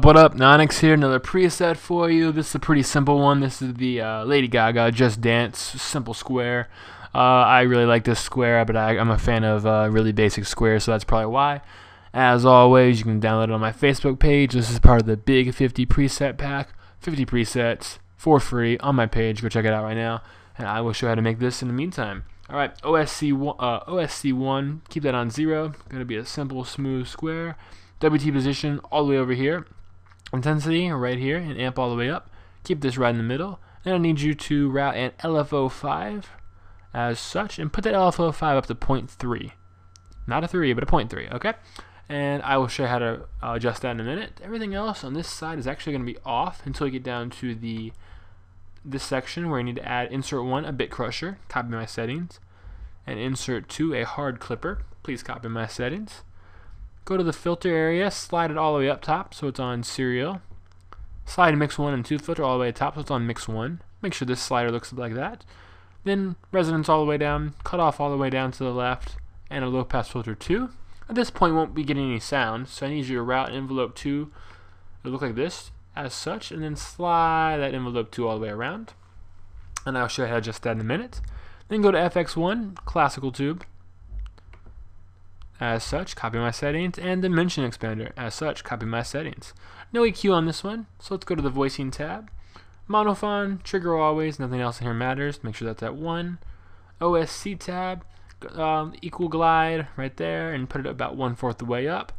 What up, Nyonyxx here, another preset for you. This is a pretty simple one. This is the Lady Gaga Just Dance simple square. I really like this square, but I'm a fan of really basic squares, so that's probably why. As always, you can download it on my Facebook page. This is part of the big 50 preset pack. 50 presets for free on my page. Go check it out right now, and I will show you how to make this in the meantime. Alright, OSC1, keep that on 0. Going to be a simple, smooth square. WT position all the way over here. Intensity right here, and amp all the way up. Keep this right in the middle. Then I need you to route an LFO5 as such, and put that LFO5 up to 0.3. Not a 3, but a 0.3, okay? And I will show you how to adjust that in a minute. Everything else on this side is actually going to be off until you get down to this section where you need to add insert 1, a bit crusher, copy my settings, and insert 2, a hard clipper. Please copy my settings. Go to the filter area, slide it all the way up top so it's on serial. Slide mix 1 and 2 filter all the way top so it's on mix 1. Make sure this slider looks like that. Then resonance all the way down, cut off all the way down to the left, and a low pass filter 2. At this point, won't be getting any sound, so I need you to route envelope 2. It'll look like this, as such, and then slide that envelope 2 all the way around. And I'll show you how to adjust that in a minute. Then go to FX1, classical tube, as such, copy my settings, and dimension expander, as such, copy my settings. No EQ on this one, so let's go to the voicing tab. Monophone, trigger always, nothing else in here matters, make sure that's at 1. OSC tab, equal glide right there, and put it about 1/4 the way up.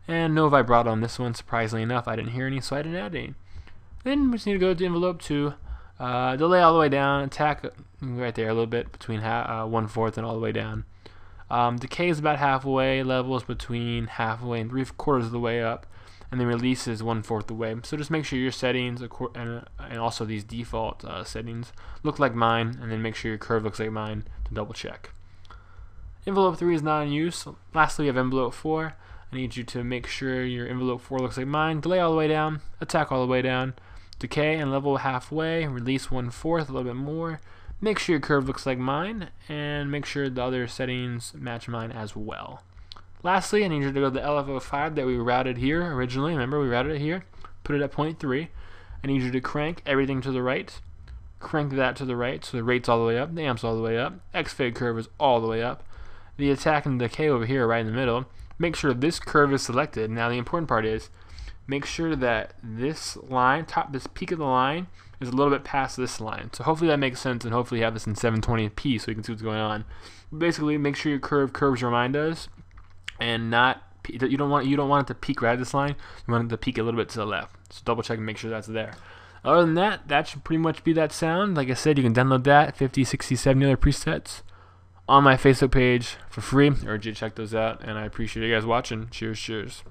And no vibrato on this one, surprisingly enough, I didn't hear any, so I didn't add any. Then we just need to go to envelope 2, delay all the way down, attack right there a little bit, between 1/4 and all the way down. Decay is about halfway, level is between halfway and 3/4 of the way up, and then release is 1/4 the way. So just make sure your settings and also these default settings look like mine, and then make sure your curve looks like mine to double check. Envelope 3 is not in use. Lastly, we have envelope 4. I need you to make sure your envelope 4 looks like mine. Delay all the way down, attack all the way down, decay and level halfway, release 1/4, a little bit more. Make sure your curve looks like mine, and make sure the other settings match mine as well. Lastly, I need you to go to the LFO5 that we routed here originally. Remember, we routed it here. Put it at 0.3. I need you to crank everything to the right. Crank that to the right, so the rate's all the way up, the amp's all the way up, X-fade curve is all the way up. The attack and decay over here are right in the middle. Make sure this curve is selected. Now the important part is, make sure that this line, this peak of the line, is a little bit past this line. So hopefully that makes sense, and hopefully you have this in 720p so you can see what's going on. Basically, make sure your curve curves where mine does, and you don't want it to peak right at this line. You want it to peak a little bit to the left. So double check and make sure that's there. Other than that, that should pretty much be that sound. Like I said, you can download that 50, 60, 70 other presets on my Facebook page for free. I urge you to check those out, and I appreciate you guys watching. Cheers, cheers.